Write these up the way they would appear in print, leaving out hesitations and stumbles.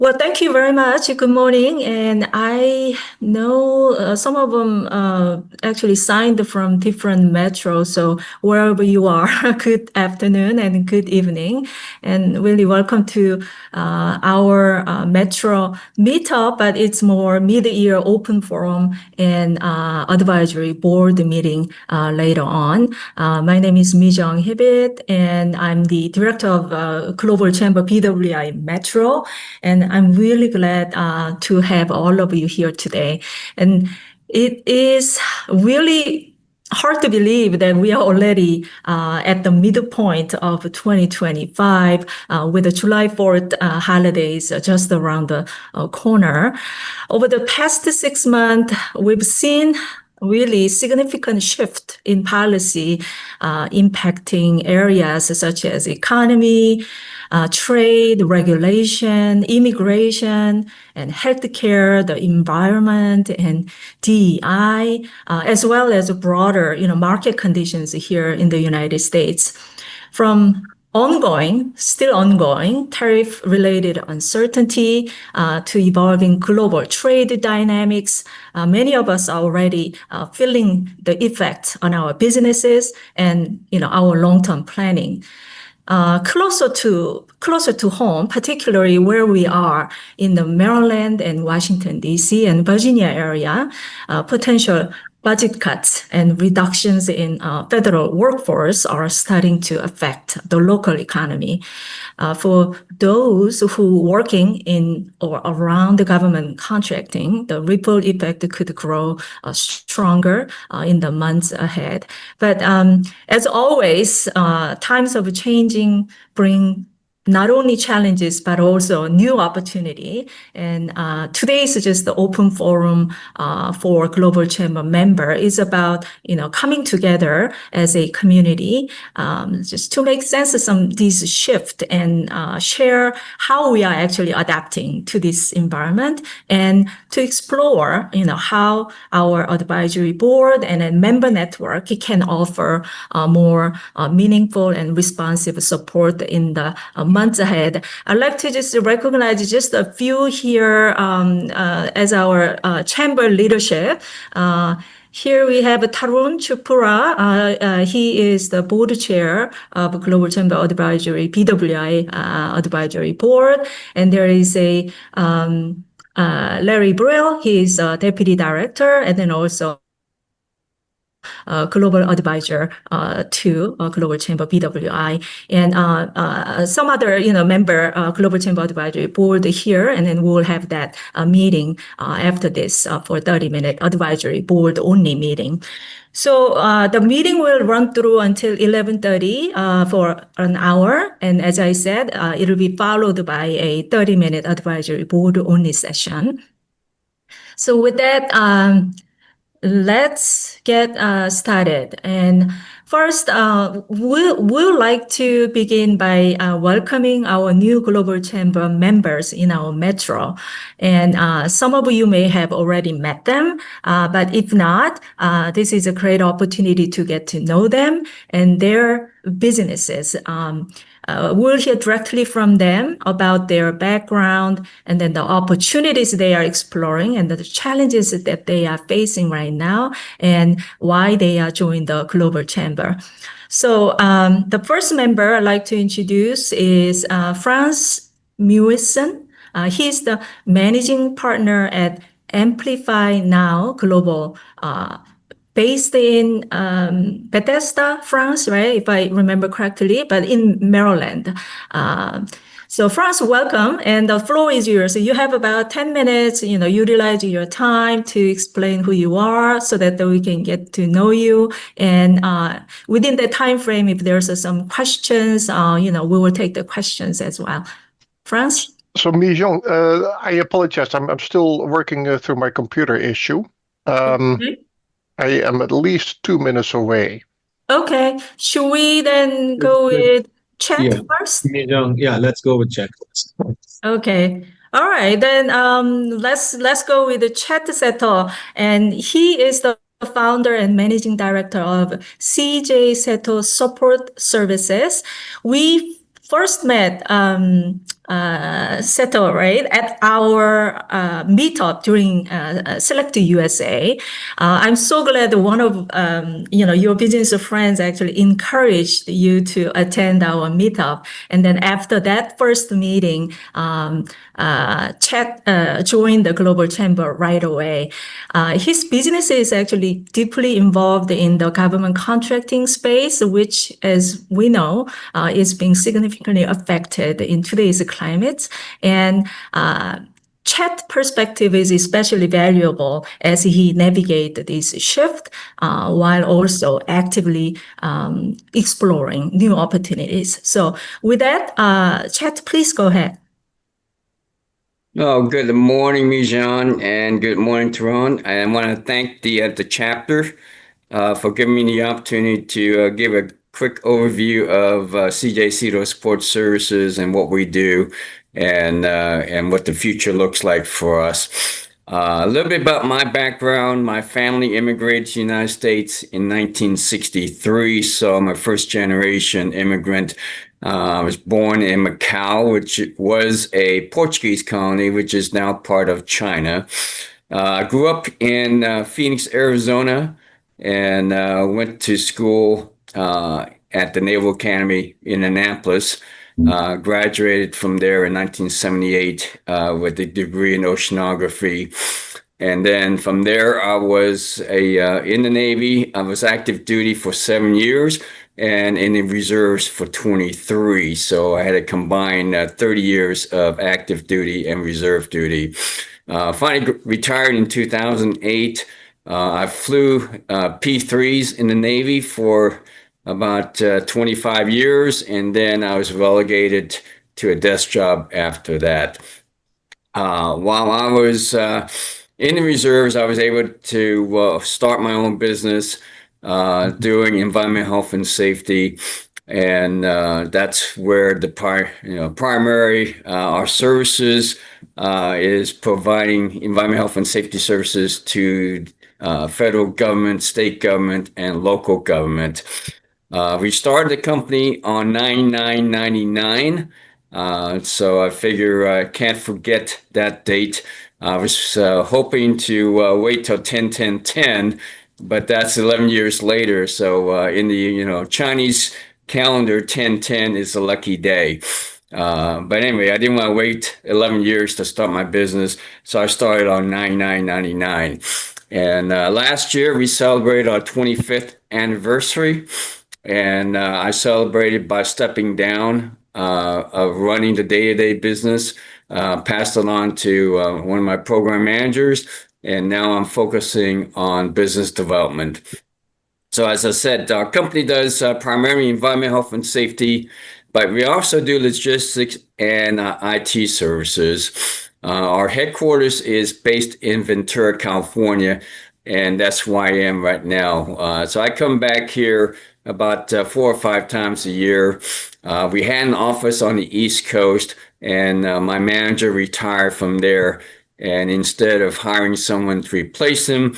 Well, thank you very much. Good morning. And I know some of them actually signed from different metros. So wherever you are, good afternoon and good evening. And really welcome to our metro meetup, but it's more mid-year open forum and advisory board meeting later on. My name is Mi-jung Hibit, and I'm the director of Global Chamber BWI Metro. And I'm really glad to have all of you here today. And it is really hard to believe that we are already at the midpoint of 2025 with the July 4th holidays just around the corner. Over the past 6 months, we've seen really significant shift in policy impacting areas such as economy, trade, regulation, immigration, and healthcare, the environment, and DEI, as well as broader, market conditions here in the United States. From still ongoing tariff-related uncertainty to evolving global trade dynamics, many of us are already feeling the effects on our businesses and our long-term planning. Closer to home, particularly where we are in the Maryland and Washington, D.C. and Virginia area, potential budget cuts and reductions in federal workforce are starting to affect the local economy. For those who working in or around the government contracting, the ripple effect could grow stronger in the months ahead. But as always, times of changing bring not only challenges, but also new opportunity. And today is just the open forum for Global Chamber member. It's about, coming together as a community, just to make sense of some of these shifts and share how we are actually adapting to this environment and to explore, how our advisory board and a member network can offer more meaningful and responsive support in the months ahead. I'd like to just recognize just a few here as our chamber leadership. Here we have Tarun Chupura. He is the board chair of Global Chamber Advisory, BWI Advisory Board. And there is a Larry Brill. He is a deputy director and then also global advisor to Global Chamber BWI, and some other member Global Chamber Advisory Board here, and then we'll have that meeting after this for 30-minute advisory board only meeting. So the meeting will run through until 11:30 for an hour, and as I said, it'll be followed by a 30-minute advisory board only session. So with that, let's get started. And first, we'd like to begin by welcoming our new Global Chamber members in our metro. And some of you may have already met them, but if not, this is a great opportunity to get to know them and their businesses. We'll hear directly from them about their background and then the opportunities they are exploring and the challenges that they are facing right now and why they are joining the Global Chamber. So the first member I'd like to introduce is Franz Mewison. He's the managing partner at Amplify Now Global, based in Bethesda, France, right? If I remember correctly, but in Maryland. So Franz, welcome, and the floor is yours. So you have about 10 minutes, utilize your time to explain who you are so that we can get to know you. And within the time frame, if there's some questions, we will take the questions as well. Franz? So Mi-jung, I apologize. I'm still working through my computer issue. Okay. I am at least 2 minutes away. Okay. Should we then go with chat first? Yeah, let's go with chat first. Okay. All right. Then let's go with the chat Seto. And he is the founder and managing director of CJ Seto Support Services. We first met settle, right, at our meetup during Select USA. I'm so glad one of your business friends actually encouraged you to attend our meetup. And then after that first meeting, Chet joined the Global Chamber right away. His business is actually deeply involved in the government contracting space, which, as we know, is being significantly affected in today's climate. And Chet's perspective is especially valuable as he navigates this shift while also actively exploring new opportunities. So with that, Chet, please go ahead. Oh, good morning, Mijan, and good morning, Teron. I want to thank the chapter for giving me the opportunity to give a quick overview of CJ Cito Support Services and what we do, and what the future looks like for us. A little bit about my background. My family immigrated to the United States in 1963, so I'm a first generation immigrant. I was born in Macau, which was a Portuguese colony, which is now part of China. I grew up in Phoenix, Arizona, and went to school at the Naval Academy in Annapolis. Graduated from there in 1978 with a degree in oceanography. And then from there, I was in the Navy. I was active duty for 7 years and in the reserves for 23. So I had a combined 30 years of active duty and reserve duty. Finally retired in 2008. I flew P3s in the Navy for about 25 years, and then I was relegated to a desk job after that. While I was in the reserves, I was able to start my own business doing environmental health and safety, and that's where the primary our services is providing environmental health and safety services to federal government, state government, and local government. We started the company on 9/9/99, so I figure I can't forget that date. I was hoping to wait till 10/10/10, but that's 11 years later. So in the Chinese calendar, 10/10 is a lucky day. But anyway, I didn't want to wait 11 years to start my business, so I started on 9/9/99. And last year we celebrated our 25th anniversary. And I celebrated by stepping down of running the day-to-day business, passed it on to one of my program managers, and now I'm focusing on business development. So as I said, our company does primarily environmental health and safety, but we also do logistics and IT services. Our headquarters is based in Ventura, California, and that's where I am right now. So I come back here about 4 or 5 times a year. We had an office on the East Coast, and my manager retired from there. And instead of hiring someone to replace him,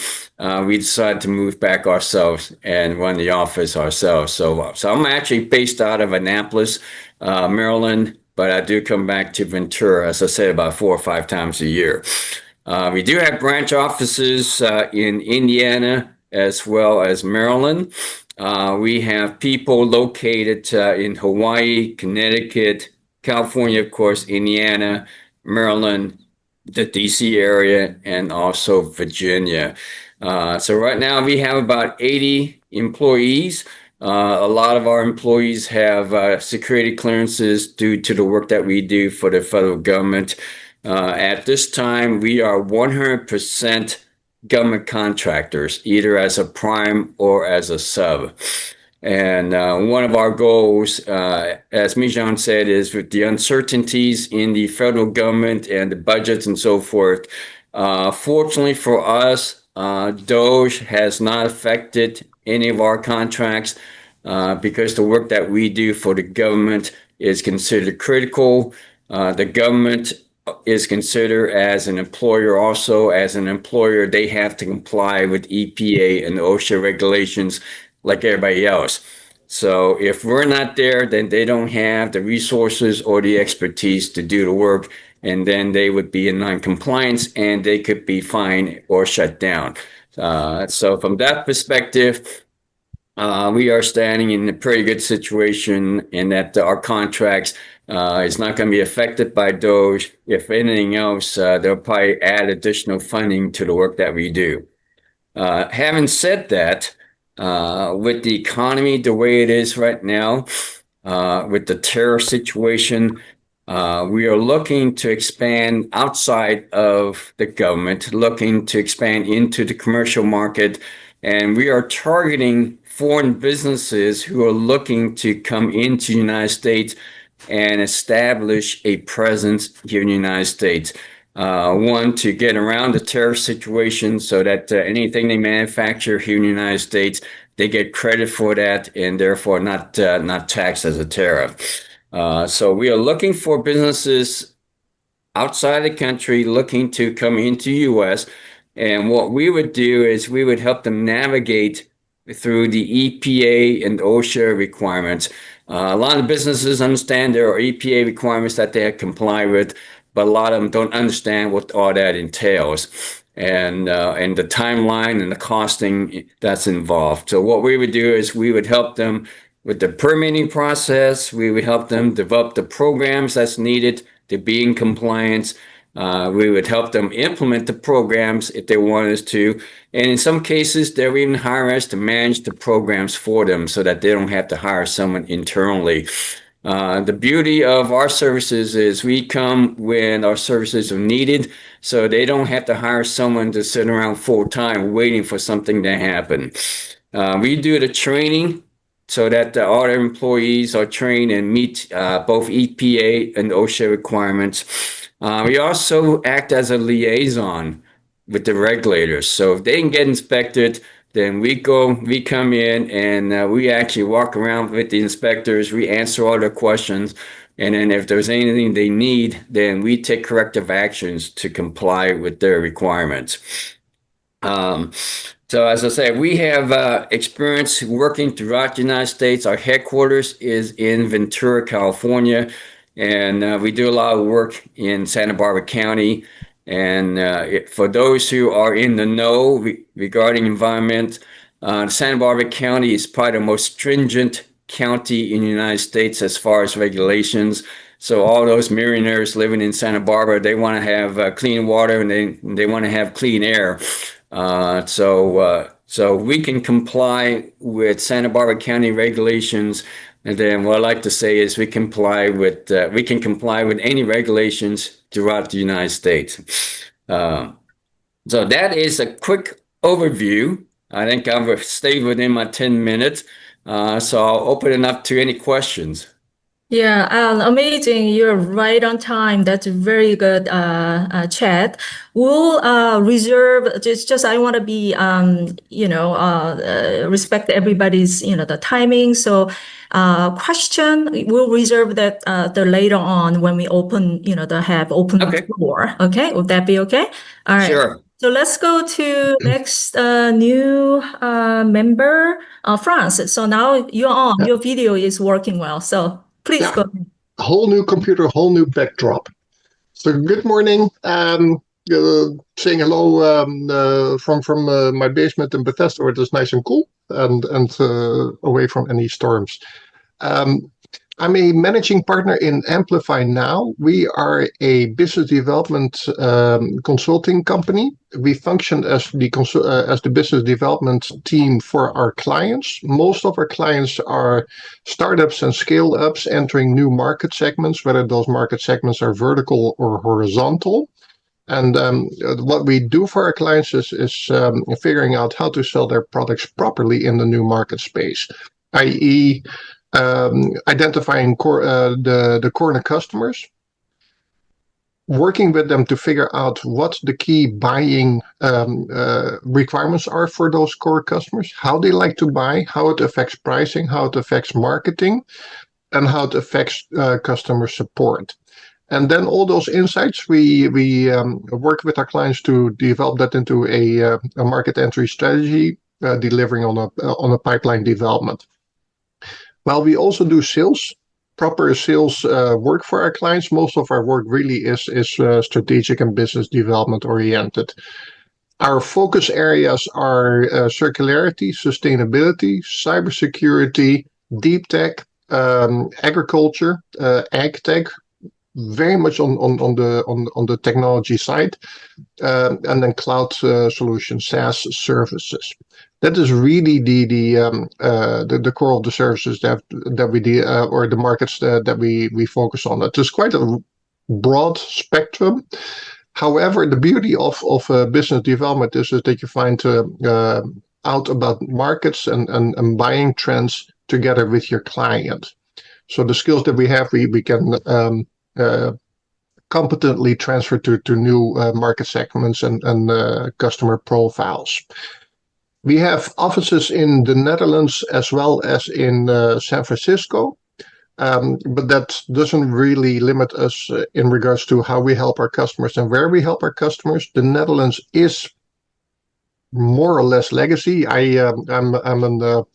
we decided to move back ourselves and run the office ourselves. So I'm actually based out of Annapolis, Maryland, but I do come back to Ventura, as I said, about 4 or 5 times a year. We do have branch offices in Indiana as well as Maryland. We have people located in Hawaii, Connecticut, California, of course, Indiana, Maryland, the DC area, and also Virginia. So right now we have about 80 employees. A lot of our employees have security clearances due to the work that we do for the federal government. At this time, we are 100% government contractors, either as a prime or as a sub. And one of our goals, as Mijan said, is with the uncertainties in the federal government and the budgets and so forth. Fortunately for us, DOGE has not affected any of our contracts because the work that we do for the government is considered critical. The government is considered as an employer. Also, as an employer, they have to comply with EPA and OSHA regulations like everybody else. So if we're not there, then they don't have the resources or the expertise to do the work, and then they would be in non-compliance and they could be fined or shut down. So from that perspective, we are standing in a pretty good situation in that our contracts is not going to be affected by those. If anything else, they'll probably add additional funding to the work that we do. Having said that, with the economy the way it is right now, with the tariff situation, we are looking to expand outside of the government, looking to expand into the commercial market, and we are targeting foreign businesses who are looking to come into the United States and establish a presence here in the United States. One, to get around the tariff situation so that anything they manufacture here in the United States, they get credit for that and therefore not taxed as a tariff. So we are looking for businesses outside the country looking to come into U.S. And what we would do is we would help them navigate through the EPA and OSHA requirements. A lot of businesses understand there are EPA requirements that they have to comply with, but a lot of them don't understand what all that entails and the timeline and the costing that's involved. So what we would do is we would help them with the permitting process. We would help them develop the programs that's needed to be in compliance. We would help them implement the programs if they want us to. And in some cases, they'll even hire us to manage the programs for them so that they don't have to hire someone internally. The beauty of our services is we come when our services are needed, so they don't have to hire someone to sit around full time waiting for something to happen. We do the training so that all our employees are trained and meet both EPA and OSHA requirements. We also act as a liaison with the regulators. So if they can get inspected, then we come in and we actually walk around with the inspectors. We answer all their questions. And then if there's anything they need, then we take corrective actions to comply with their requirements. So as I said, we have experience working throughout the United States. Our headquarters is in Ventura, California, and we do a lot of work in Santa Barbara County. And for those who are in the know regarding environment, Santa Barbara County is probably the most stringent county in the United States as far as regulations. So all those millionaires living in Santa Barbara, they want to have clean water and they want to have clean air. So we can comply with Santa Barbara County regulations. And then what I like to say is we can comply with any regulations throughout the United States. So that is a quick overview. I think I've stayed within my 10 minutes. So I'll open it up to any questions. Yeah, amazing. You're right on time. That's a very good chat. We'll reserve just I want to be respect everybody's the timing. So question we'll reserve that the later on when we open have open floor. Okay, would that be okay? All right. Sure. So let's go to next new member, France. So now you're on. Your video is working well. So please go ahead. Whole new computer, whole new backdrop. So good morning. Saying hello from my basement in Bethesda, where it is nice and cool and away from any storms. I'm a managing partner in Amplify Now. We are a business development consulting company. We function as the business development team for our clients. Most of our clients are startups and scale-ups entering new market segments, whether those market segments are vertical or horizontal. And what we do for our clients is figuring out how to sell their products properly in the new market space, i.e., identifying the corner customers, working with them to figure out what the key buying requirements are for those core customers, how they like to buy, how it affects pricing, how it affects marketing, and how it affects customer support. And then all those insights, we work with our clients to develop that into a market entry strategy, delivering on a pipeline development. While we also do sales, proper sales work for our clients, most of our work really is strategic and business development oriented. Our focus areas are circularity, sustainability, cybersecurity, deep tech, agriculture, ag tech, very much on the technology side, and then cloud solutions, SaaS services. That is really the core of the services that we do, or the markets that we focus on. It is quite a broad spectrum. However, the beauty of business development is that you find out about markets and buying trends together with your client. So the skills that we have, we can competently transfer to new market segments and customer profiles. We have offices in the Netherlands as well as in San Francisco. But that doesn't really limit us in regards to how we help our customers and where we help our customers. The Netherlands is more or less legacy. I'm an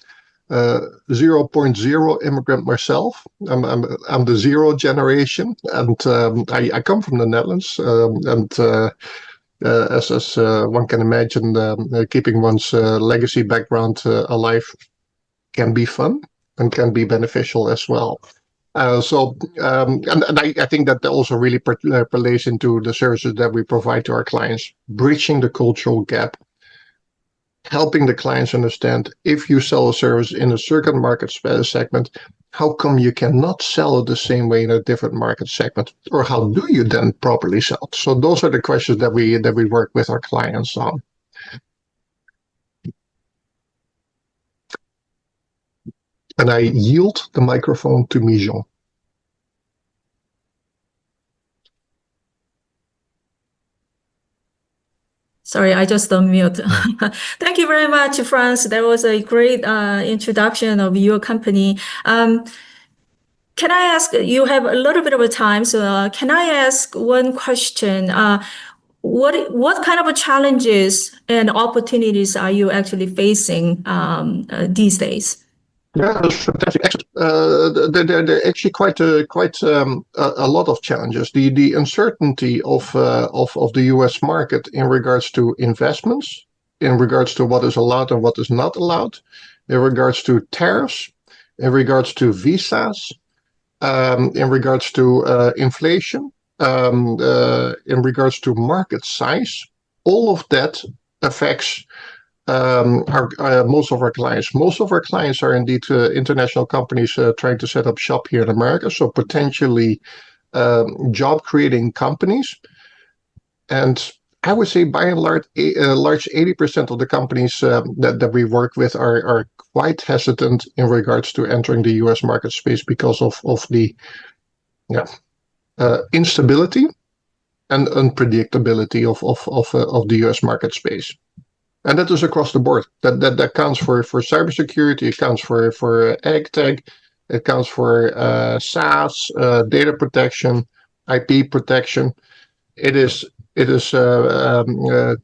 0.0 immigrant myself. I'm the zero generation, and I come from the Netherlands. As one can imagine, keeping one's legacy background alive can be fun and can be beneficial as well. And I think that also really plays into the services that we provide to our clients, bridging the cultural gap, helping the clients understand if you sell a service in a certain market segment, how come you cannot sell it the same way in a different market segment, or how do you then properly sell it? So those are the questions that we work with our clients on. And I yield the microphone to Mijon. Sorry, I just unmute. Thank you very much, Franz. That was a great introduction of your company. Can I ask, you have a little bit of a time, so can I ask one question? What kind of challenges and opportunities are you actually facing these days? Yeah, that's fantastic. There are actually quite a lot of challenges. The uncertainty of the U.S. market in regards to investments, in regards to what is allowed and what is not allowed, in regards to tariffs, in regards to visas, in regards to inflation, in regards to market size, all of that affects most of our clients. Most of our clients are indeed international companies trying to set up shop here in America, so potentially job creating companies. And I would say by and large 80% of the companies that we work with are quite hesitant in regards to entering the US market space because of the instability and unpredictability of the US market space. And that is across the board. That counts for cybersecurity, it counts for ag tech, it counts for SaaS, data protection, IP protection. It is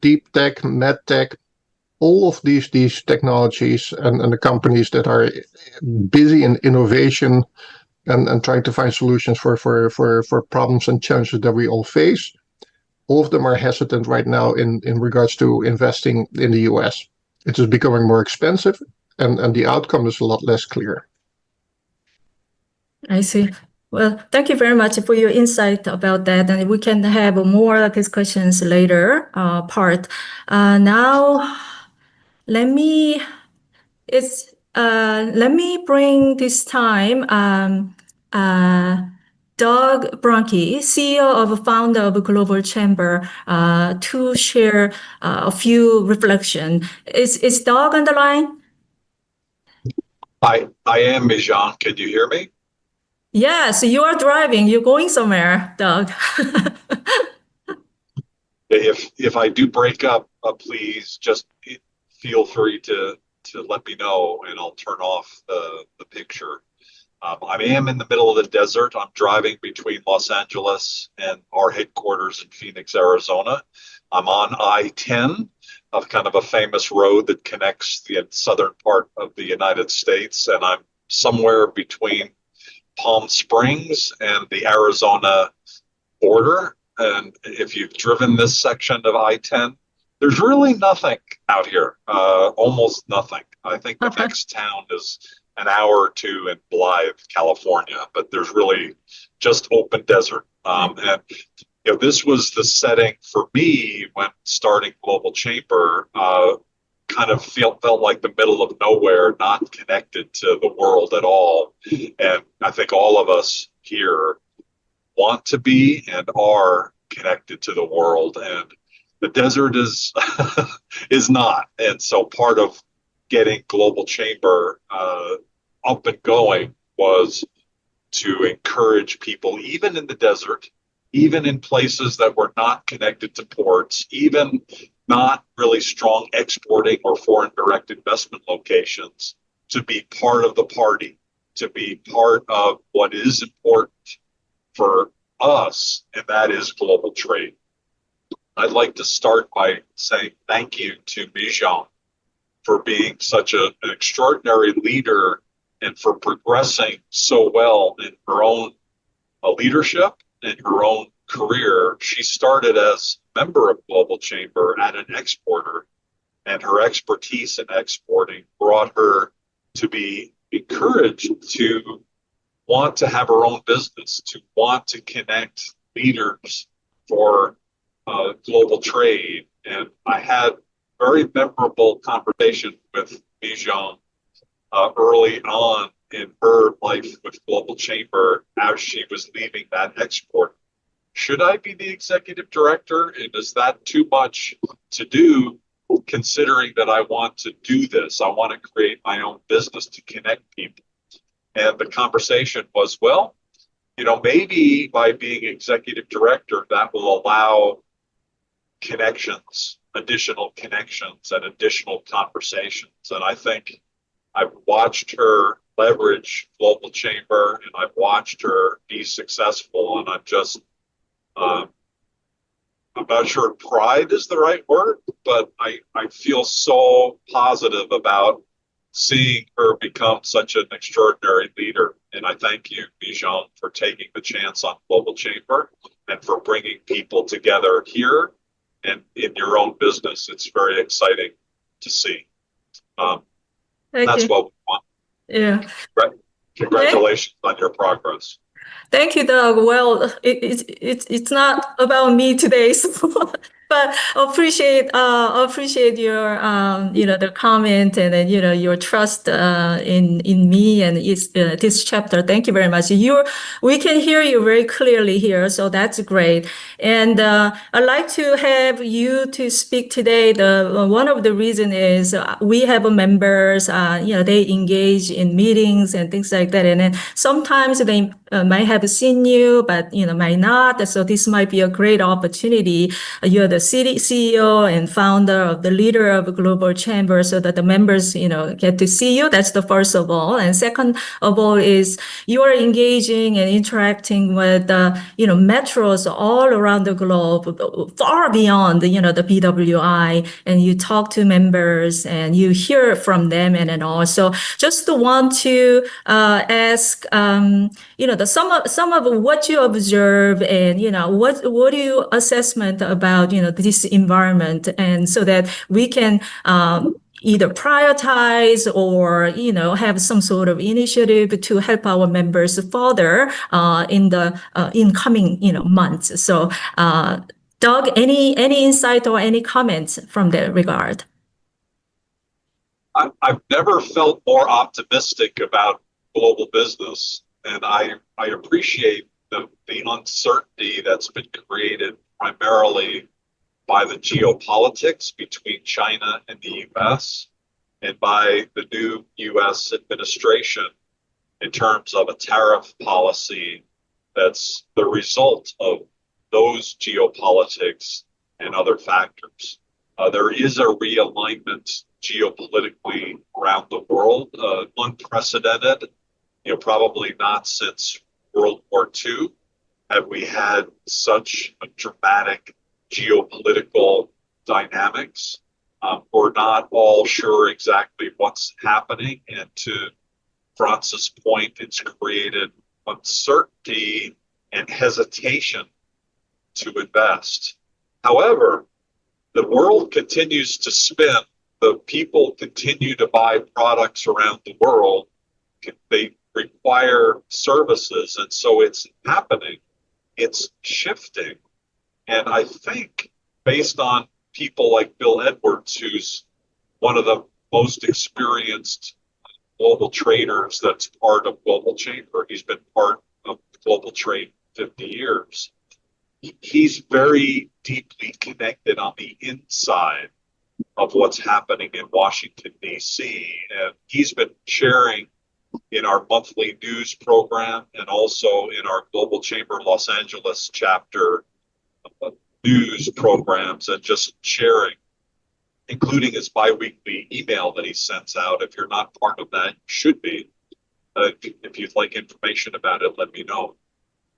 deep tech, med tech, all of these technologies and the companies that are busy in innovation and trying to find solutions for problems and challenges that we all face. All of them are hesitant right now in regards to investing in the US. It is becoming more expensive and the outcome is a lot less clear. I see. Well, thank you very much for your insight about that, and we can have more discussions later part. Now, let me bring this time Doug Bronke, CEO of founder of Global Chamber, to share a few reflections. Is Doug on the line? I am, Mijan. Can you hear me? Yes, you are driving. You're going somewhere, Doug. If I do break up, please just feel free to let me know, and I'll turn off the picture. I am in the middle of the desert. I'm driving between Los Angeles and our headquarters in Phoenix, Arizona. I'm on I-10, of kind of a famous road that connects the southern part of the United States, and I'm somewhere between Palm Springs and the Arizona border. And if you've driven this section of I-10, there's really nothing out here, almost nothing. I think the next town is an hour or two in Blythe, California, but there's really just open desert. And this was the setting for me when starting Global Chamber. Kind of felt like the middle of nowhere, not connected to the world at all. And I think all of us here want to be and are connected to the world, and the desert is is not. And so part of getting Global Chamber up and going was to encourage people, even in the desert, even in places that were not connected to ports, even not really strong exporting or foreign direct investment locations, to be part of the party, to be part of what is important for us, and that is global trade. I'd like to start by saying thank you to Bijan for being such an extraordinary leader and for progressing so well in her own leadership and her own career. She started as a member of Global Chamber at an exporter, and her expertise in exporting brought her to be encouraged to want to have her own business, to want to connect leaders for global trade. And I had very memorable conversation with Bijan early on in her life with Global Chamber as she was leaving that export. Should I be the executive director? And is that too much to do, considering that I want to do this? I want to create my own business to connect people. And the conversation was, well, maybe by being executive director, that will allow connections, additional connections and additional conversations. And I think I've watched her leverage Global Chamber, and I've watched her be successful. And I'm just, I'm not sure pride is the right word, but I feel so positive about seeing her become such an extraordinary leader. And I thank you, Bijan, for taking the chance on Global Chamber and for bringing people together here and in your own business. It's very exciting to see. That's what we want. Yeah. Right. Congratulations on your progress. Thank you, Doug. Well, it's not about me today, but appreciate your the comment and then your trust in me and this chapter. Thank you very much. We can hear you very clearly here, so that's great. And I'd like to have you to speak today. One of the reason is we have members. They engage in meetings and things like that, and then sometimes they might have seen you, but might not. So this might be a great opportunity. You're the CEO and founder of the leader of Global Chamber, so that the members get to see you. That's the first of all. And second of all is you are engaging and interacting with metros all around the globe, far beyond the BWI, and you talk to members and you hear from them and all. So just want to ask some of what you observe and what do you assessment about this environment, and so that we can either prioritize or have some sort of initiative to help our members further in the incoming months. So Doug, any insight or any comments from that regard? I've never felt more optimistic about global business, and I appreciate the uncertainty that's been created primarily by the geopolitics between China and the US, and by the new US administration in terms of a tariff policy that's the result of those geopolitics and other factors. There is a realignment geopolitically around the world, unprecedented, probably not since World War II have we had such a dramatic geopolitical dynamics. We're not all sure exactly what's happening, and to Francis' point, it's created uncertainty and hesitation to invest. However, the world continues to spin. The people continue to buy products around the world. They require services, and so it's happening. It's shifting. And I think based on people like Bill Edwards, who's one of the most experienced global traders that's part of Global Chamber, he's been part of global trade 50 years. He's very deeply connected on the inside of what's happening in Washington, D.C. And he's been sharing in our monthly news program and also in our Global Chamber Los Angeles chapter news programs, and just sharing, including his biweekly email that he sends out. If you're not part of that, you should be. If you'd like information about it, let me know.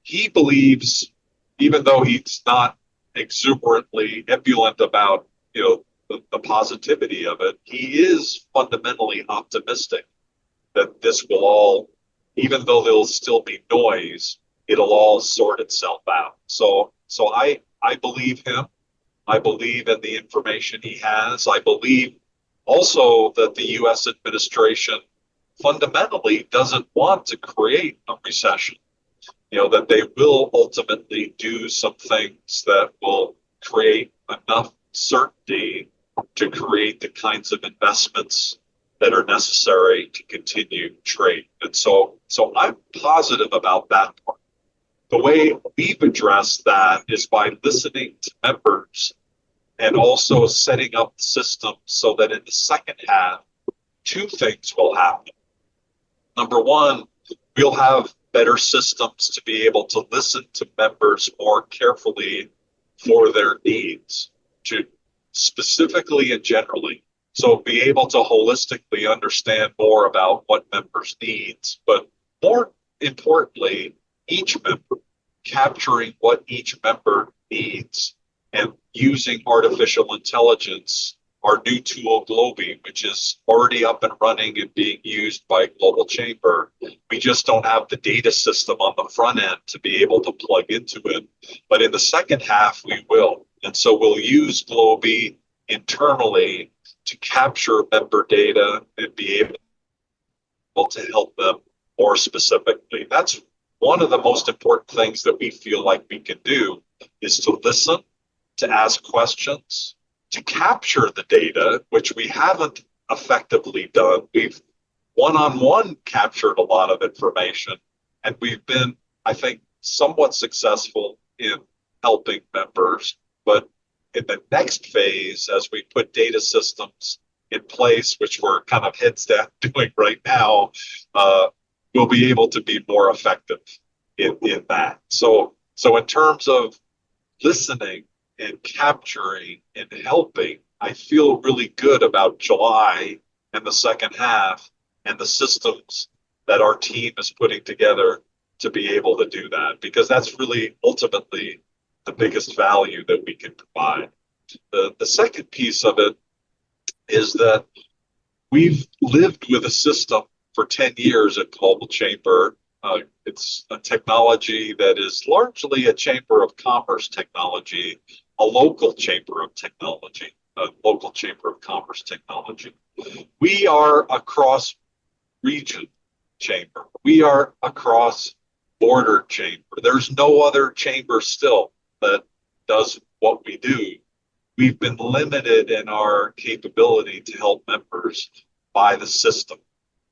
He believes, even though he's not exuberantly ebullient about the positivity of it, he is fundamentally optimistic that this will all, even though there'll still be noise, it'll all sort itself out. So I believe him. I believe in the information he has. I believe also that the U.S. administration fundamentally doesn't want to create a recession. That they will ultimately do some things that will create enough certainty to create the kinds of investments that are necessary to continue trade. And so I'm positive about that part. The way we've addressed that is by listening to members and also setting up systems so that in the second half, two things will happen. Number one, we'll have better systems to be able to listen to members more carefully for their needs, to specifically and generally. So be able to holistically understand more about what members' needs, but more importantly, each member, capturing what each member needs and using artificial intelligence, our new tool Globi, which is already up and running and being used by Global Chamber. We just don't have the data system on the front end to be able to plug into it. But in the second half, we will. And so we'll use Globi internally to capture member data and be able to help them more specifically. That's one of the most important things that we feel like we can do, is to listen, to ask questions, to capture the data, which we haven't effectively done. We've one-on-one captured a lot of information, and we've been, I think, somewhat successful in helping members. But in the next phase, as we put data systems in place, which we're kind of heads down doing right now, we'll be able to be more effective in that. So in terms of listening and capturing and helping, I feel really good about July and the second half and the systems that our team is putting together to be able to do that, because that's really ultimately the biggest value that we can provide. The second piece of it is that we've lived with a system for 10 years at Global Chamber. It's a technology that is largely a Chamber of Commerce technology, a local Chamber of Technology, a local Chamber of Commerce technology. We are a cross-region chamber. We are a cross-border chamber. There's no other chamber still that does what we do. We've been limited in our capability to help members by the system.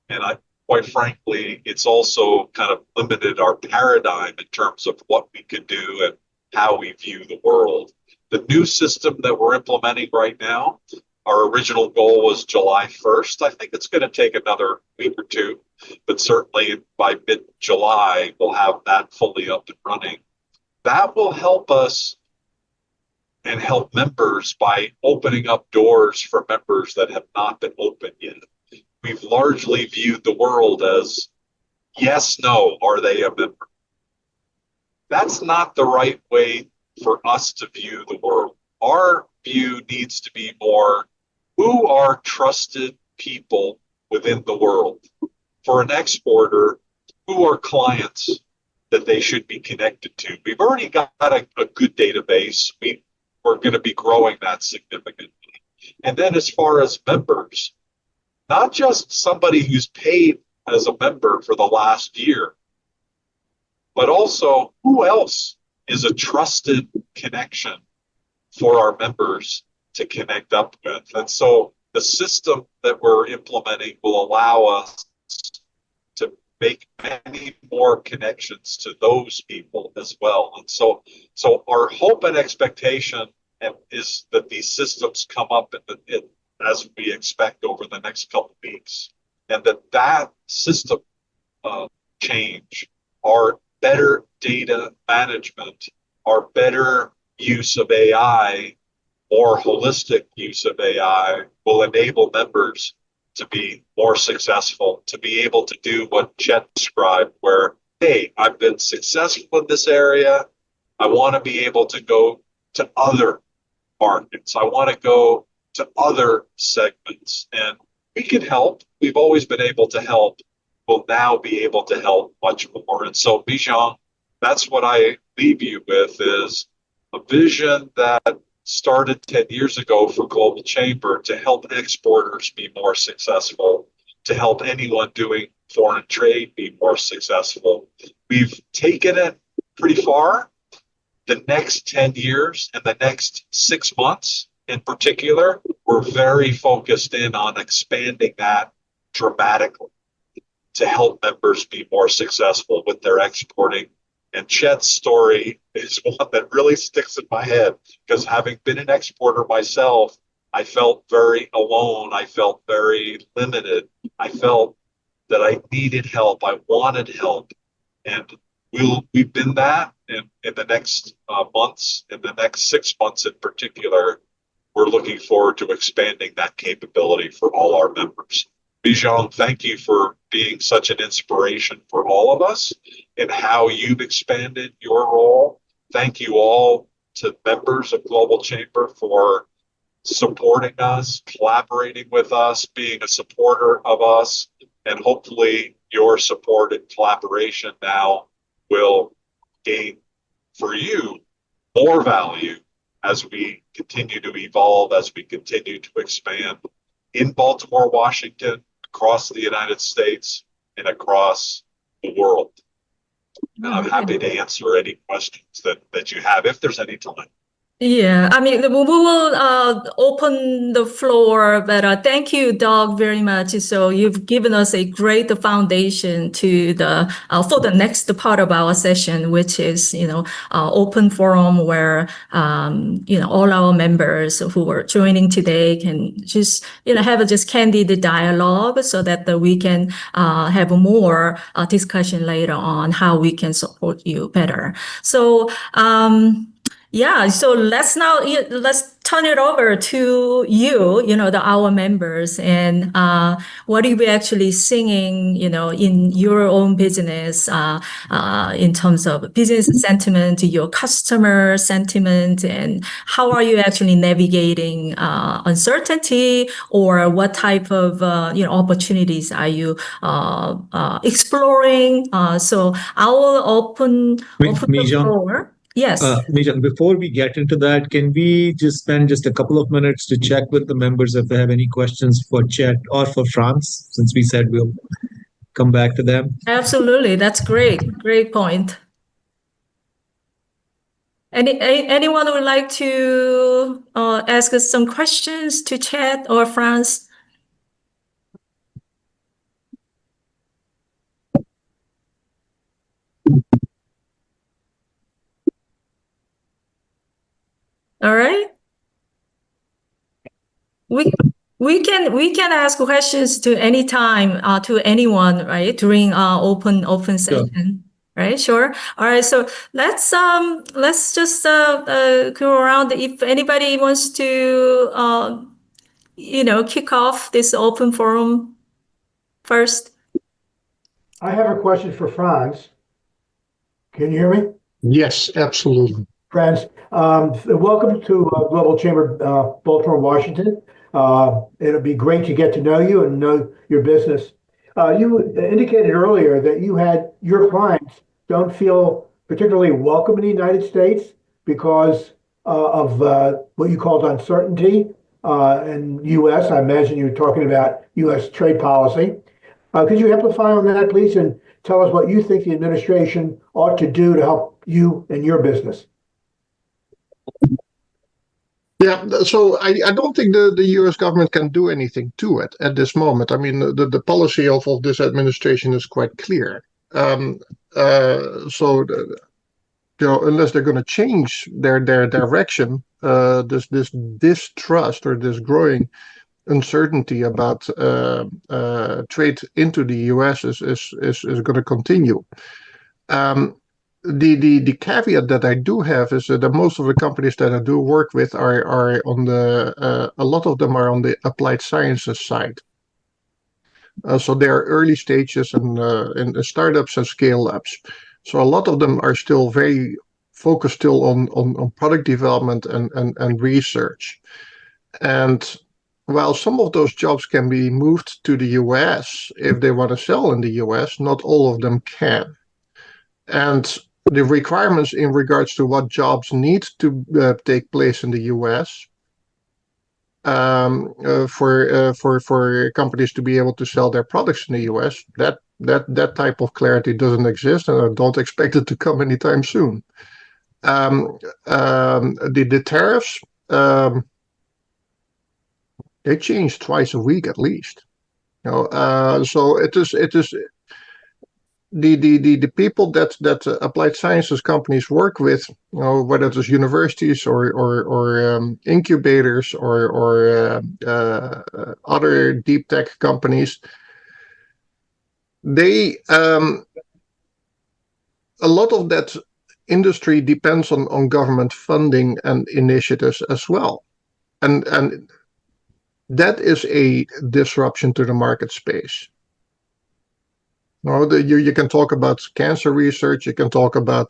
And quite frankly, it's also kind of limited our paradigm in terms of what we can do and how we view the world. The new system that we're implementing right now, our original goal was July 1st. I think it's going to take another week or two, but certainly by mid-July, we'll have that fully up and running. That will help us and help members by opening up doors for members that have not been open yet. We've largely viewed the world as yes, no, are they a member? That's not the right way for us to view the world. Our view needs to be more, who are trusted people within the world for an exporter, who are clients that they should be connected to. We've already got a good database. We're going to be growing that significantly. And then as far as members, not just somebody who's paid as a member for the last year, but also who else is a trusted connection for our members to connect up with. And so the system that we're implementing will allow us to make many more connections to those people as well. And so our hope and expectation is that these systems come up as we expect over the next couple of weeks, and that system change, our better data management, our better use of AI, more holistic use of AI will enable members to be more successful, to be able to do what Chet described, where, hey, I've been successful in this area. I want to be able to go to other markets. I want to go to other segments. And we can help. We've always been able to help. We'll now be able to help much more. And so, Bijan, that's what I leave you with, is a vision that started 10 years ago for Global Chamber to help exporters be more successful, to help anyone doing foreign trade be more successful. We've taken it pretty far. The next 10 years and the next 6 months in particular, we're very focused in on expanding that dramatically to help members be more successful with their exporting. And Chet's story is one that really sticks in my head, because having been an exporter myself, I felt very alone. I felt very limited. I felt that I needed help. I wanted help. And we've been that. And in the next months, in the next 6 months in particular, we're looking forward to expanding that capability for all our members. Bijan, thank you for being such an inspiration for all of us in how you've expanded your role. Thank you all to members of Global Chamber for supporting us, collaborating with us, being a supporter of us, and hopefully your support and collaboration now will gain for you more value as we continue to evolve, as we continue to expand in Baltimore, Washington, across the United States, and across the world. And I'm happy to answer any questions that you have, if there's any time. Yeah, I mean, we will open the floor, but thank you, Doug, very much. So you've given us a great foundation to for the next part of our session, which is, open forum where, all our members who are joining today can just, have a just candid dialogue so that we can have more discussion later on how we can support you better. So, yeah, so let's turn it over to you, our members, and what are you actually seeing, in your own business, in terms of business sentiment, your customer sentiment, and how are you actually navigating uncertainty, or what type of opportunities are you exploring? So I will open the floor. Yes. Mijan, before we get into that, can we just spend just a couple of minutes to check with the members if they have any questions for Chet or for France, since we said we'll come back to them? Absolutely. That's great. Great point. Anyone would like to ask us some questions to Chet or France? All right. We can ask questions to any time to anyone, right? During open session. Right, sure. All right, so let's just go around. If anybody wants to kick off this open forum first. I have a question for Franz. Can you hear me? Yes, absolutely. Franz, welcome to Global Chamber Baltimore-Washington. It'll be great to get to know you and know your business. You indicated earlier that your clients don't feel particularly welcome in the United States because of what you called uncertainty in U.S. I imagine you're talking about U.S. trade policy. Could you amplify on that, please, and tell us what you think the administration ought to do to help you and your business? Yeah, so I don't think the US government can do anything to it at this moment. I mean, the policy of this administration is quite clear. Unless they're going to change their direction, this distrust or this growing uncertainty about trade into the US is going to continue. The caveat that I do have is that most of the companies that I do work with are on a lot of them are on the applied sciences side. So they are early stages in startups and scale ups. So a lot of them are still very focused still on product development and research. And while some of those jobs can be moved to the US if they want to sell in the US, not all of them can. And the requirements in regards to what jobs need to take place in the US for companies to be able to sell their products in the US, that type of clarity doesn't exist, and I don't expect it to come anytime soon. The tariffs, they change twice a week at least. So it is the people that applied sciences companies work with, whether it is universities or incubators or other deep tech companies, they a lot of that industry depends on government funding and initiatives as well, and that is a disruption to the market space. You can talk about cancer research, you can talk about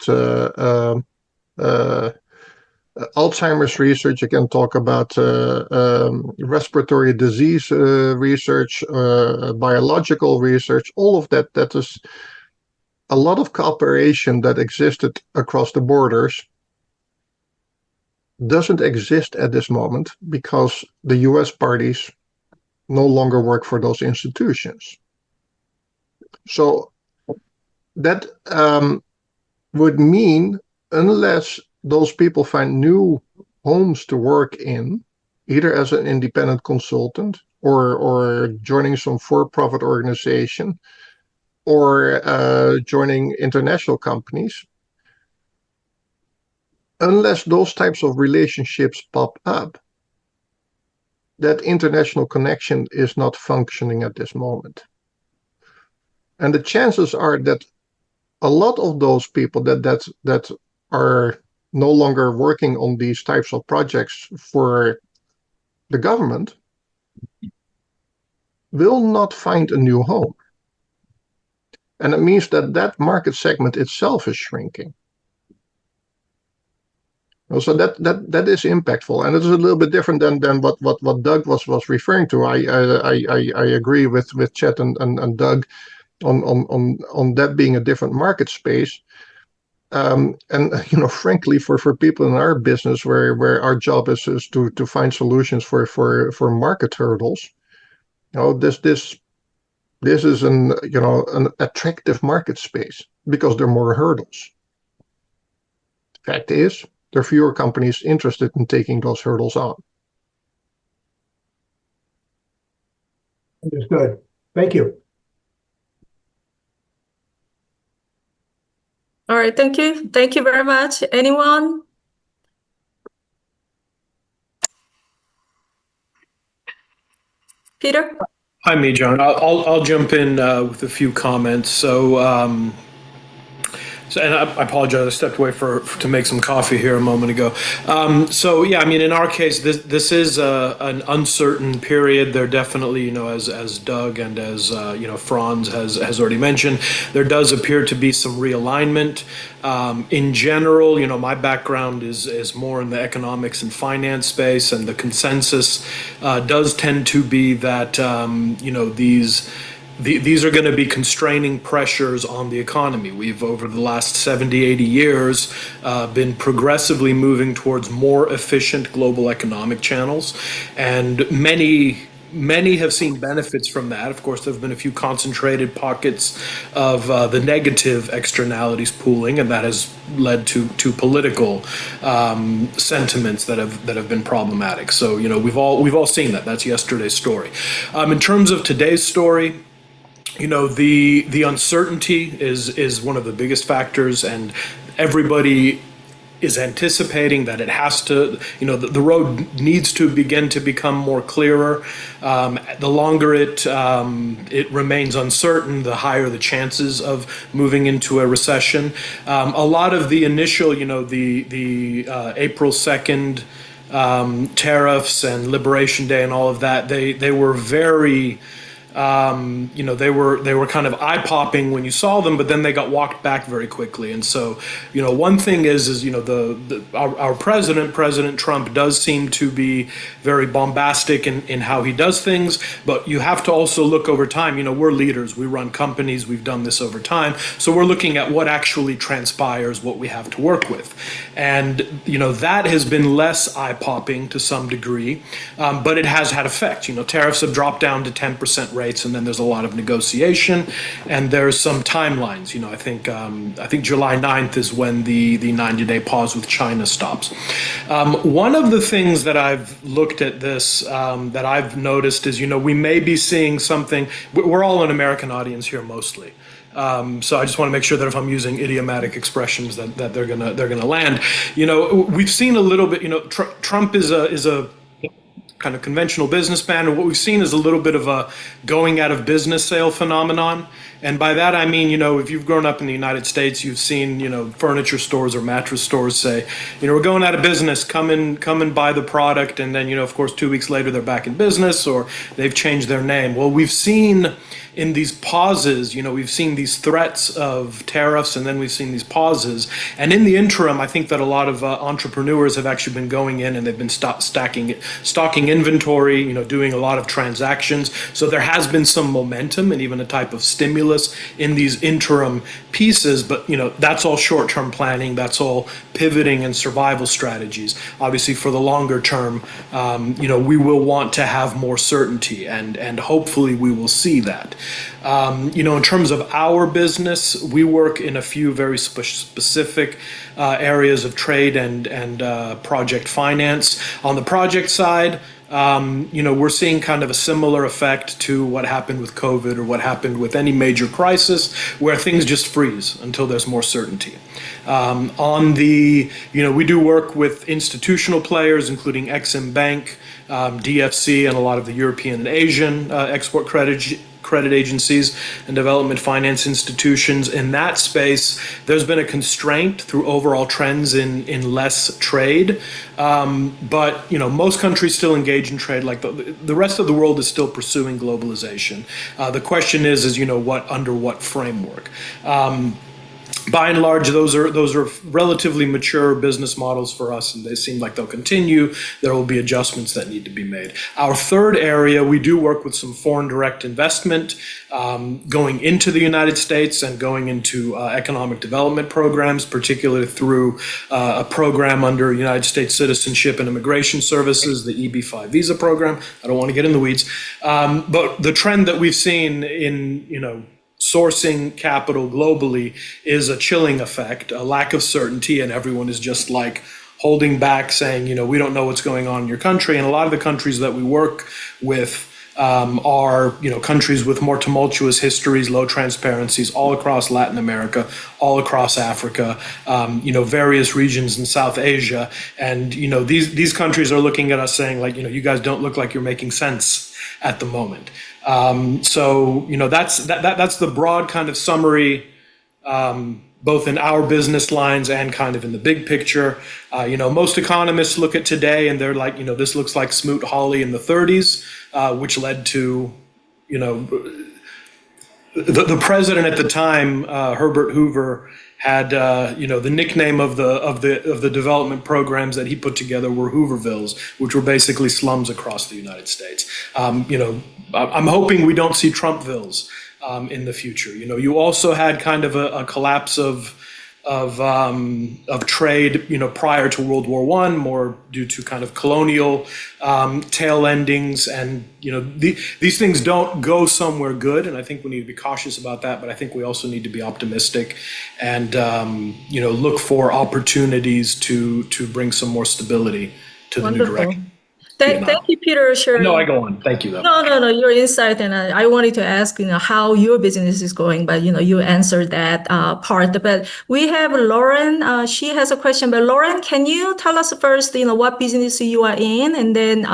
Alzheimer's research, you can talk about respiratory disease research, biological research, all of that. That is a lot of cooperation that existed across the borders doesn't exist at this moment because the US parties no longer work for those institutions. So that would mean, unless those people find new homes to work in, either as an independent consultant or joining some for-profit organization or joining international companies, unless those types of relationships pop up, that international connection is not functioning at this moment. And the chances are that a lot of those people that are no longer working on these types of projects for the government will not find a new home. And it means that market segment itself is shrinking. So that is impactful, and it is a little bit different than what Doug was referring to. I agree with Chet and Doug on that being a different market space. And frankly, for people in our business where our job is to find solutions for market hurdles, this is an attractive market space because there are more hurdles. The fact is, there are fewer companies interested in taking those hurdles on. Understood. Thank you. All right, thank you. Thank you very much. Anyone? Peter? Hi, me, John. I'll jump in with a few comments. So and I apologize. I stepped away to make some coffee here a moment ago. So yeah, I mean, in our case, this is an uncertain period. There definitely, as Doug and as Franz has already mentioned, there does appear to be some realignment. In general, my background is more in the economics and finance space, and the consensus does tend to be that these these are going to be constraining pressures on the economy. We've, over the last 70, 80 years, been progressively moving towards more efficient global economic channels, and many have seen benefits from that. Of course, there have been a few concentrated pockets of the negative externalities pooling, and that has led to political sentiments that have been problematic. So, we've all seen that. That's yesterday's story. In terms of today's story, the uncertainty is one of the biggest factors, and everybody is anticipating that it has to, the road needs to begin to become more clearer. The longer it remains uncertain, the higher the chances of moving into a recession. A lot of the initial, the April 2nd tariffs and Liberation Day and all of that, they were very they were kind of eye-popping when you saw them, but then they got walked back very quickly. And so, one thing is our President Trump does seem to be very bombastic in how he does things, but you have to also look over time. We're leaders, we run companies, we've done this over time, so we're looking at what actually transpires, what we have to work with. And, that has been less eye-popping to some degree, but it has had effect. Tariffs have dropped down to 10% rates, and then there's a lot of negotiation, and there's some timelines. I think July 9th is when the 90-day pause with China stops. One of the things that I've looked at this, that I've noticed is, we may be seeing something. We're all an American audience here mostly. So I just want to make sure that if I'm using idiomatic expressions that they're gonna land. We've seen a little bit. Trump is a kind of conventional businessman, and what we've seen is a little bit of a going out of business sale phenomenon. And by that I mean, if you've grown up in the United States, you've seen, furniture stores or mattress stores say, we're going out of business, come and buy the product, and then, of course, 2 weeks later they're back in business, or they've changed their name. Well, we've seen in these pauses, we've seen these threats of tariffs, and then we've seen these pauses. And in the interim, I think that a lot of entrepreneurs have actually been going in and they've been stocking inventory, doing a lot of transactions. So there has been some momentum and even a type of stimulus in these interim pieces. But, that's all short-term planning. That's all pivoting and survival strategies. Obviously, for the longer term, we will want to have more certainty, and hopefully we will see that. In terms of our business, we work in a few very specific areas of trade and project finance. On the project side, we're seeing kind of a similar effect to what happened with COVID or what happened with any major crisis, where things just freeze until there's more certainty. We do work with institutional players, including Exim Bank, DFC, and a lot of the European and Asian export credit agencies and development finance institutions. In that space, there's been a constraint through overall trends in less trade. But, most countries still engage in trade. Like the rest of the world is still pursuing globalization. The question is under what framework? By and large, those are relatively mature business models for us, and they seem like they'll continue. There will be adjustments that need to be made. Our third area, we do work with some foreign direct investment going into the United States and going into economic development programs, particularly through a program under United States Citizenship and Immigration Services, the EB-5 visa program. I don't want to get in the weeds. But the trend that we've seen in, sourcing capital globally is a chilling effect, a lack of certainty, and everyone is just like holding back, saying, we don't know what's going on in your country. And a lot of the countries that we work with are, countries with more tumultuous histories, low transparencies, all across Latin America, all across Africa, various regions in South Asia. And, these countries are looking at us saying, like, you guys don't look like you're making sense at the moment. So that's the broad kind of summary, both in our business lines and kind of in the big picture. Most economists look at today and they're like, this looks like Smoot-Hawley in the 30s, which led to, the president at the time, Herbert Hoover, had the nickname of the development programs that he put together were Hoovervilles, which were basically slums across the United States. I'm hoping we don't see Trumpvilles in the future. You also had kind of a collapse of trade, prior to World War I, more due to kind of colonial tail endings, and these things don't go somewhere good, and I think we need to be cautious about that. But I think we also need to be optimistic, and look for opportunities to bring some more stability to the new direction. Thank you, Peter. Sharing. No, I go on. Thank you, though. No, your insight, and I wanted to ask, how your business is going, but you answered that part. But we have Lauren. She has a question. But Lauren, can you tell us first, what business you are in, and then,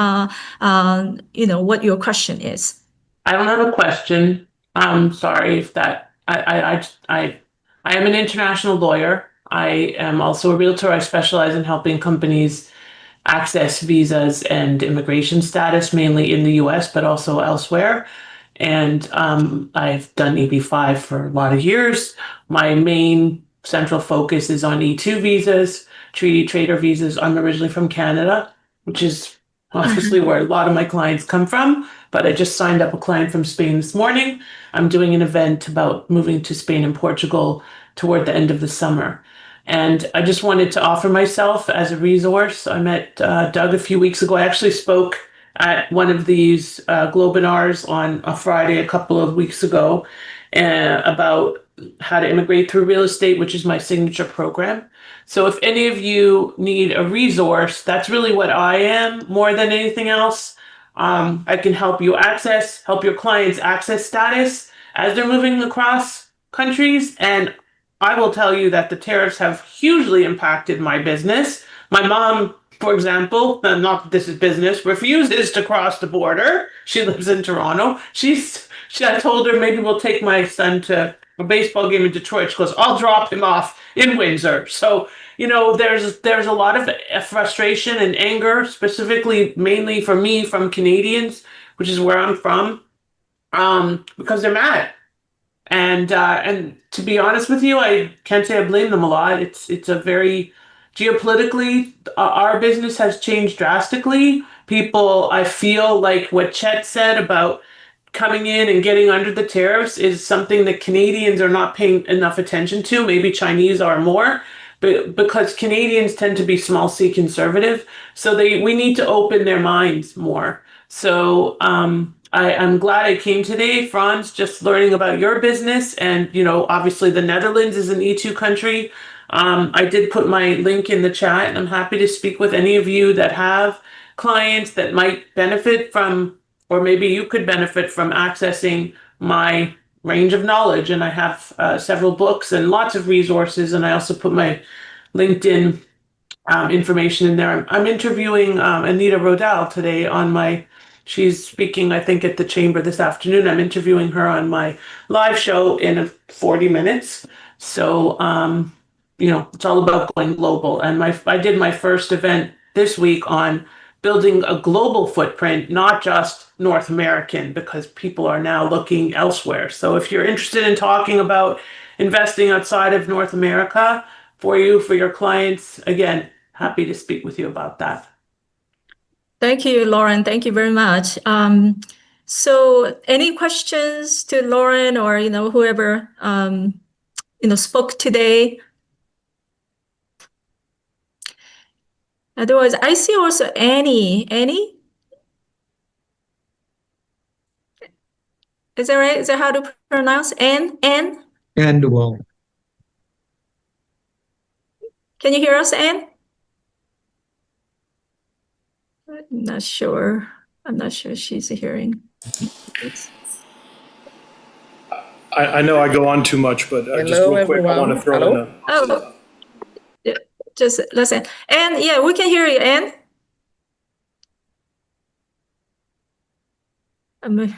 what your question is? I don't have a question. I'm sorry if that. I am an international lawyer. I am also a realtor. I specialize in helping companies access visas and immigration status, mainly in the US, but also elsewhere. And I've done EB-5 for a lot of years. My main central focus is on E-2 visas, treaty trader visas. I'm originally from Canada, which is obviously where a lot of my clients come from. But I just signed up a client from Spain this morning. I'm doing an event about moving to Spain and Portugal toward the end of the summer. And I just wanted to offer myself as a resource. I met Doug a few weeks ago. I actually spoke at one of these globinars on a Friday a couple of weeks ago about how to immigrate through real estate, which is my signature program. So if any of you need a resource, that's really what I am more than anything else. I can help your clients access status as they're moving across countries. And I will tell you that the tariffs have hugely impacted my business. My mom, for example, not that this is business, refuses to cross the border. She lives in Toronto. I told her maybe we'll take my son to a baseball game in Detroit. She goes, I'll drop him off in Windsor. So, there's a lot of frustration and anger, specifically mainly for me from Canadians, which is where I'm from, because they're mad. And to be honest with you, I can't say I blame them a lot. It's a very geopolitically, our business has changed drastically. People, I feel like what Chet said about coming in and getting under the tariffs is something that Canadians are not paying enough attention to. Maybe Chinese are more, but because Canadians tend to be small C conservative, so we need to open their minds more. So I'm glad I came today, Franz, just learning about your business. And, obviously the Netherlands is an E2 country. I did put my link in the chat, and I'm happy to speak with any of you that have clients that might benefit from, or maybe you could benefit from accessing my range of knowledge. And I have several books and lots of resources. And I also put my LinkedIn information in there. I'm interviewing Anita Rodell today she's speaking, I think, at the Chamber this afternoon. I'm interviewing her on my live show in 40 minutes. So, it's all about going global. And I did my first event this week on building a global footprint, not just North American, because people are now looking elsewhere. So if you're interested in talking about investing outside of North America for your clients, again, happy to speak with you about that. Thank you, Lauren. Thank you very much. So any questions to Lauren or, whoever, spoke today? Otherwise, I see also Annie. Annie? Is that right? Is that how to pronounce Anne? Anne? And well, Can you hear us, Anne? I'm not sure. I'm not sure she's hearing. I know I go on too much, but just real quick, I want to throw in a... Oh, yeah, just listen. Anne, yeah, we can hear you, Anne.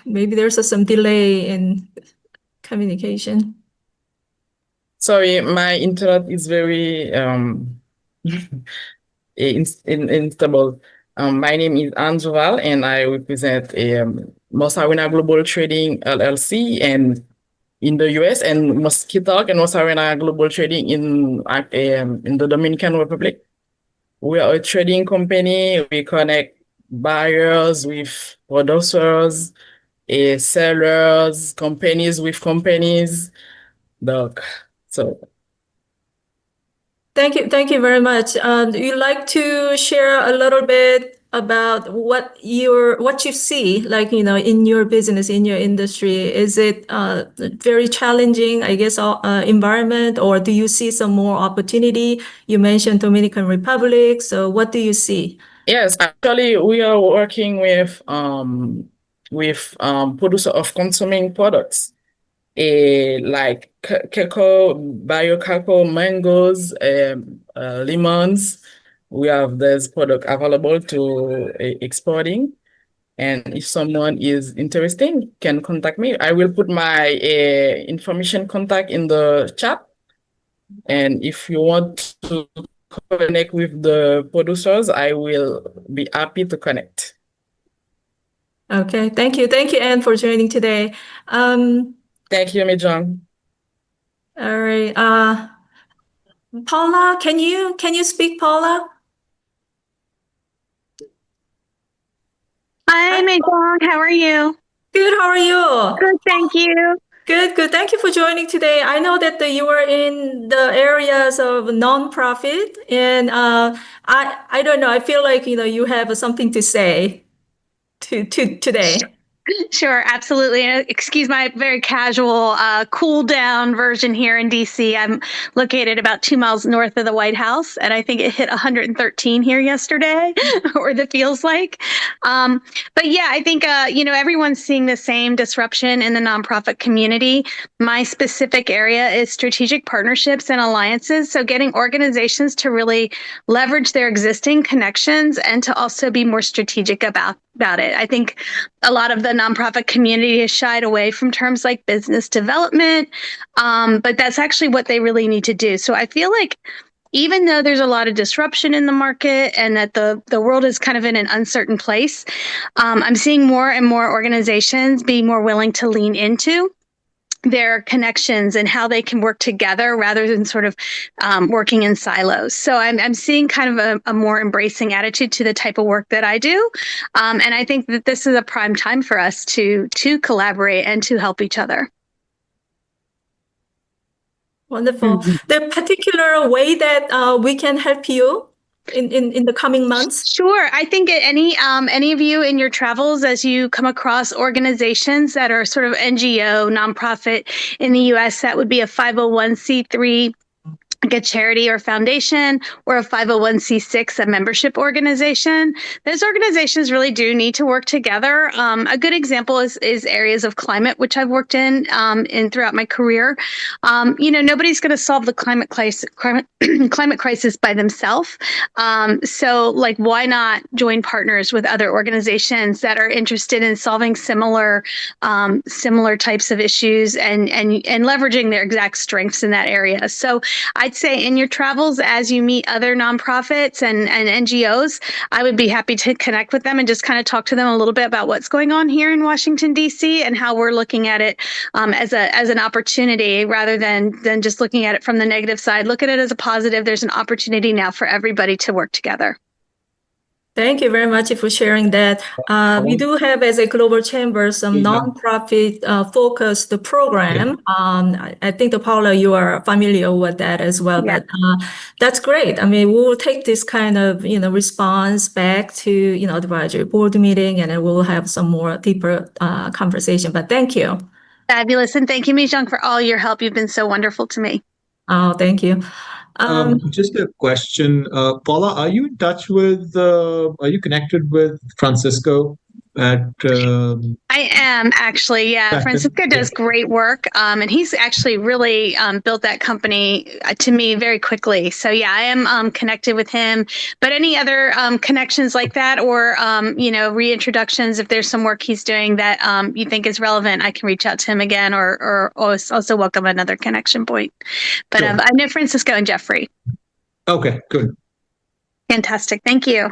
Maybe there's some delay in communication. Sorry, my internet is very instable. My name is Anjoval, and I represent Mosarena Global Trading LLC and in the US, and Mosquitalk and Mosarena Global Trading in the Dominican Republic. We are a trading company. We connect buyers with producers sellers, companies with companies. So Thank you very much. Do you like to share a little bit about what you see, like, in your business, in your industry? Is it very challenging, I guess, environment, or do you see some more opportunity? You mentioned Dominican Republic, so what do you see? yes, actually, we are working with producer of consuming products, like cacao, bio cacao, mangoes, lemons. We have this product available to exporting. And if someone is interested, can contact me. I will put my information contact in the chat. And if you want to connect with the producers, I will be happy to connect. Okay, thank you, Anne, for joining today. Thank you, Mijong. All right, Paula, can you speak, Paula? Hi, Megan. How are you? Good. How are you? Good, thank you. Good. Thank you for joining today. I know that you are in the areas of nonprofit, and I don't know. I feel like you have something to say to today. Sure, absolutely. Excuse my very casual, cool down version here in DC. I'm located about 2 miles north of the White House, and I think it hit 113 here yesterday, or that feels like. But yeah, I think everyone's seeing the same disruption in the nonprofit community. My specific area is strategic partnerships and alliances. So getting organizations to really leverage their existing connections and to also be more strategic about it. I think a lot of the nonprofit community has shied away from terms like business development, but that's actually what they really need to do. So I feel like even though there's a lot of disruption in the market and that the world is kind of in an uncertain place, I'm seeing more and more organizations be more willing to lean into their connections and how they can work together rather than sort of working in silos. So I'm seeing kind of a more embracing attitude to the type of work that I do. And I think that this is a prime time for us to collaborate and to help each other. Wonderful. The particular way that we can help you in the coming months? Sure. I think any of you in your travels, as you come across organizations that are sort of NGO, nonprofit in the US, that would be a 501c3, like a charity or foundation, or a 501c6, a membership organization. Those organizations really do need to work together. A good example is areas of climate, which I've worked in throughout my career. Nobody's going to solve the climate crisis by themselves. So, like, why not join partners with other organizations that are interested in solving similar types of issues and leveraging their exact strengths in that area? So I'd say in your travels, as you meet other nonprofits and NGOs, I would be happy to connect with them and just kind of talk to them a little bit about what's going on here in Washington, D.C. and how we're looking at it as an opportunity rather than just looking at it from the negative side. Look at it as a positive. There's an opportunity now for everybody to work together. Thank you very much for sharing that. We do have, as a Global Chamber, some nonprofit focused program. I think, Paula, you are familiar with that as well. Yeah. But that's great. I mean, we will take this kind of response back to the advisory board meeting, and then we'll have some more deeper conversation. But thank you. Fabulous, and thank you, Mijong, for all your help. You've been so wonderful to me. Oh, thank you. Just a question, Paula, are you in touch with, are you connected with Francisco at... I am actually, yeah. Francisco does great work, and he's actually really built that company to me very quickly. So yeah, I am connected with him. But any other connections like that, or reintroductions, if there's some work he's doing that you think is relevant, I can reach out to him again, or also welcome another connection point. But sure. I know Francisco and Jeffrey. Okay, good. Fantastic. Thank you.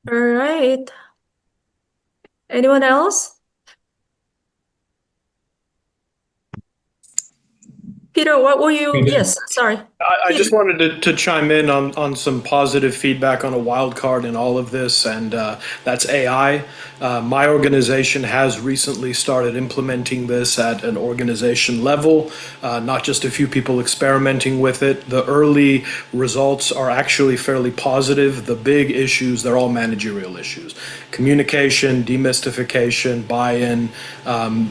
All right. Anyone else? Peter, what were you? Yes, sorry. I just wanted to chime in on some positive feedback on a wild card in all of this, and that's AI. My organization has recently started implementing this at an organization level, not just a few people experimenting with it. The early results are actually fairly positive. The big issues, they're all managerial issues. Communication, demystification, buy-in,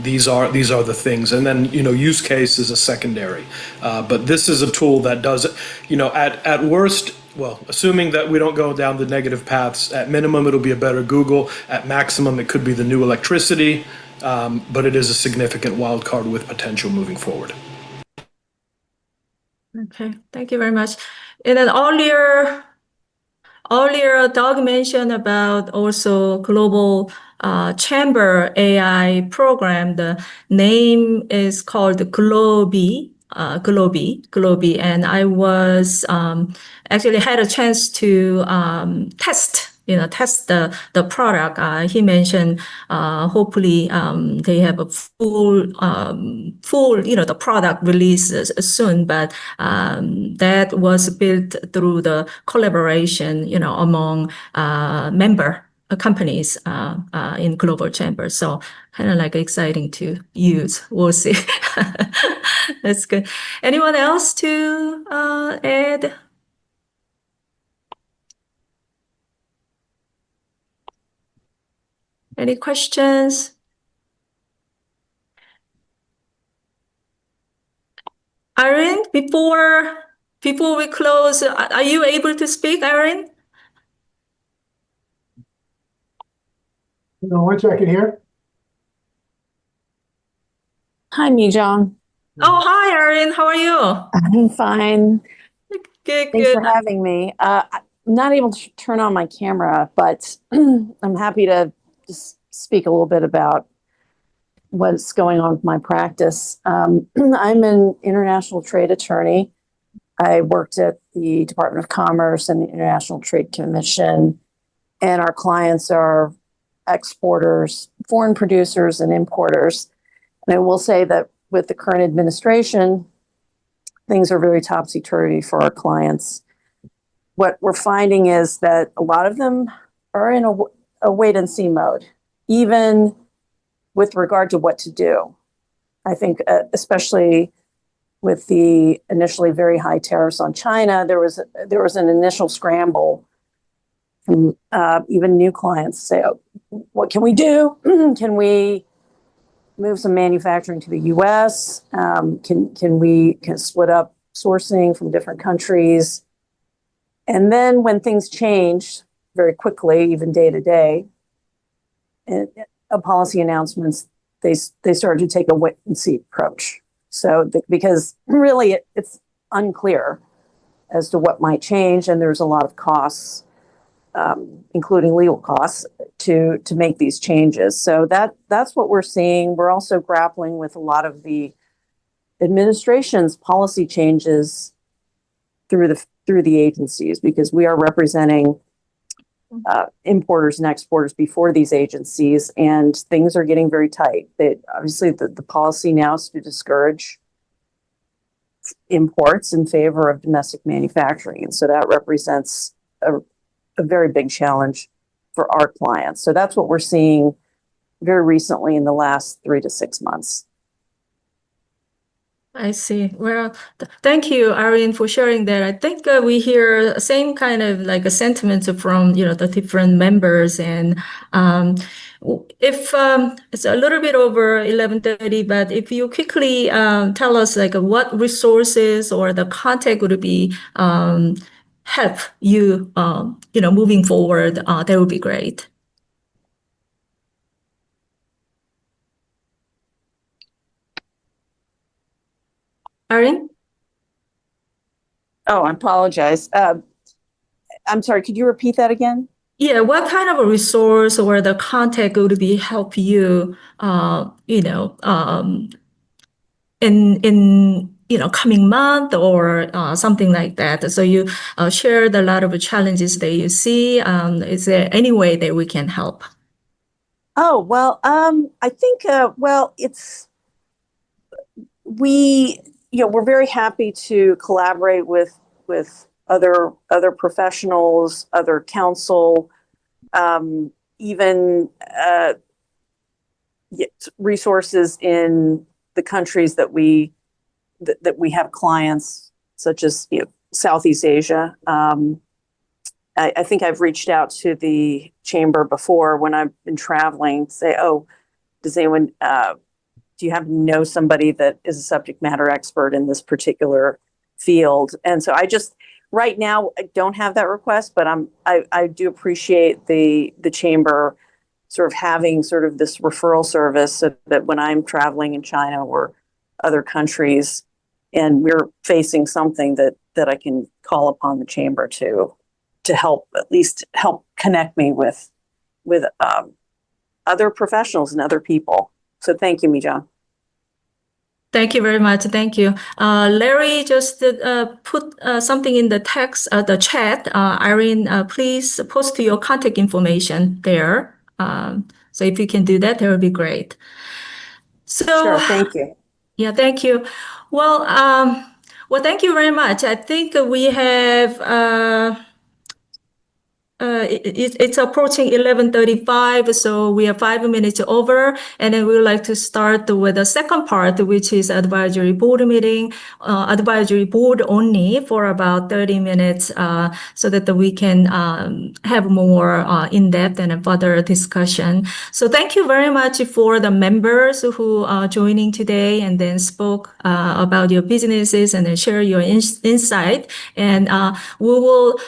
these are the things. And then, use case is a secondary. But this is a tool that does it, at worst, well, assuming that we don't go down the negative paths, at minimum, it'll be a better Google. At maximum, it could be the new electricity, but it is a significant wild card with potential moving forward. Okay, thank you very much. And then earlier, Doug mentioned about also Global Chamber AI program. The name is called Globi, and I was actually had a chance to test the product. He mentioned hopefully they have a full the product release soon, but that was built through the collaboration among member companies in Global Chamber. So kind of like exciting to use. We'll see. That's good. Anyone else to add? Any questions? Irene, before we close, are you able to speak, Irene? No, 1 second here. Hi, Mijong. Oh, hi, Irene. How are you? I'm fine. Good, Thanks good. for having me. I'm not able to turn on my camera, but I'm happy to just speak a little bit about what's going on with my practice. I'm an international trade attorney. I worked at the Department of Commerce and the International Trade Commission, and our clients are exporters, foreign producers, and importers. And I will say that with the current administration, things are very topsy-turvy for our clients. What we're finding is that a lot of them are in a wait-and-see mode, even with regard to what to do. I think especially with the initially very high tariffs on China, there was an initial scramble from even new clients to say, oh, what can we do? Can we move some manufacturing to the U.S.? Can we split up sourcing from different countries? And then when things change very quickly, even day to day, policy announcements, they started to take a wait and see approach. So because really it's unclear as to what might change, and there's a lot of costs, including legal costs, to make these changes. So that's what we're seeing. We're also grappling with a lot of the administration's policy changes through the agencies, because we are representing importers and exporters before these agencies, and things are getting very tight. Obviously, the policy now is to discourage imports in favor of domestic manufacturing, and so that represents a very big challenge for our clients. So that's what we're seeing very recently in the last 3 to 6 months. I see. Well, thank you, Irene, for sharing that. I think we hear same kind of like a sentiment from the different members, and if it's a little bit over 11:30, but if you quickly tell us like what resources or the contact would be help you moving forward, that would be great. Irene? Oh, I apologize. I'm sorry, could you repeat that again? Yeah, what kind of a resource or the contact would be help you, in coming month or something like that. So you shared a lot of challenges that you see. Is there any way that we can help? Oh, well, I think, we're very happy to collaborate with other professionals, other counsel, even resources in the countries that we have clients, such as Southeast Asia. I think I've reached out to the chamber before when I've been traveling, say, oh, does anyone, do you happen to know somebody that is a subject matter expert in this particular field? And so right now, I don't have that request, but I do appreciate the chamber sort of having sort of this referral service so that when I'm traveling in China or other countries and we're facing something that I can call upon the chamber to help, at least help connect me with other professionals and other people. So thank you, Mijan. Thank you very much. Thank you. Larry just put something in the text, the chat. Irene, please post your contact information there. So if you can do that, that would be great. So sure, thank you. Yeah, thank you. Well, thank you very much. I think we have. It's approaching 11:35, so we are 5 minutes over, and then we would like to start with the second part, which is advisory board meeting, advisory board only for about 30 minutes, so that we can have more in-depth and further discussion. So thank you very much for the members who are joining today and then spoke about your businesses and then share your insight. And we will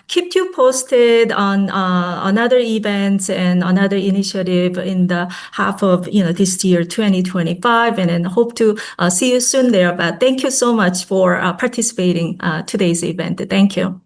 keep you posted on another events and another initiative in the half of this year 2025, and then hope to see you soon there. But thank you so much for participating today's event. Thank you.